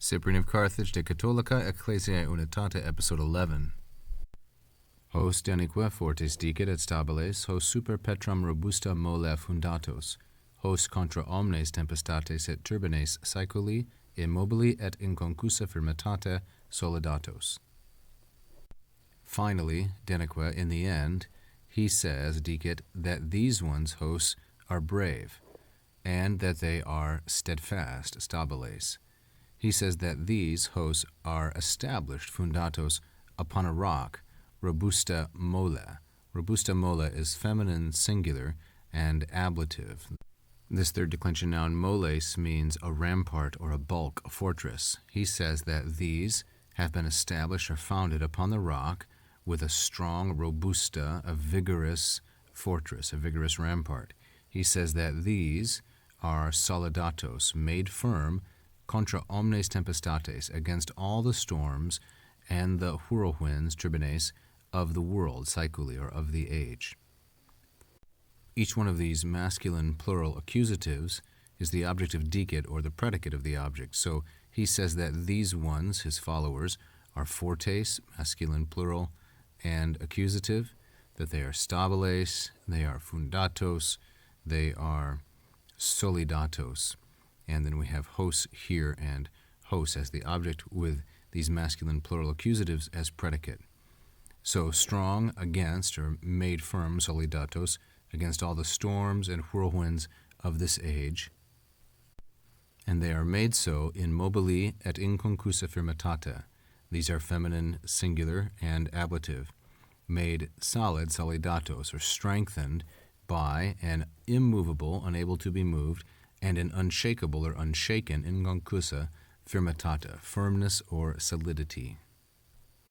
Cyprian of Carthage de Catholicae Ecclesiae Unitate, Episode 11. Hos denique fortes dicit et stabiles, hos super petram robusta mole fundatos, hos contra omnes tempestates et turbines saeculi, immobili et inconcussa firmitate solidatos. Finally, denique, in the end, he says, dicit, that these ones, hos, are brave, and that they are steadfast, stabiles. He says that these, hos, are established, fundatos, upon a rock, robusta mole. Robusta mole is feminine singular and ablative. This third declension noun, moles, means a rampart or a bulk, a fortress. He says that these have been established or founded upon the rock with a strong, robusta, a vigorous fortress, a vigorous rampart. He says that these are solidatos, made firm, contra omnes tempestates, against all the storms and the whirlwinds, turbines, of the world, saeculi, or of the age. Each one of these masculine plural accusatives is the objective dicit, or the predicate of the object. So he says that these ones, his followers, are fortes, masculine plural, and accusative, that they are stabiles, they are fundatos, they are solidatos. And then we have hos here and hos as the object with these masculine plural accusatives as predicate. So strong against, or made firm, solidatos, against all the storms and whirlwinds of this age. And they are made so in mobili et inconcussa firmitate. These are feminine singular and ablative. Made solid, solidatos, or strengthened by an immovable, unable to be moved, and an unshakable or unshaken, inconcussa, firmitate, firmness or solidity.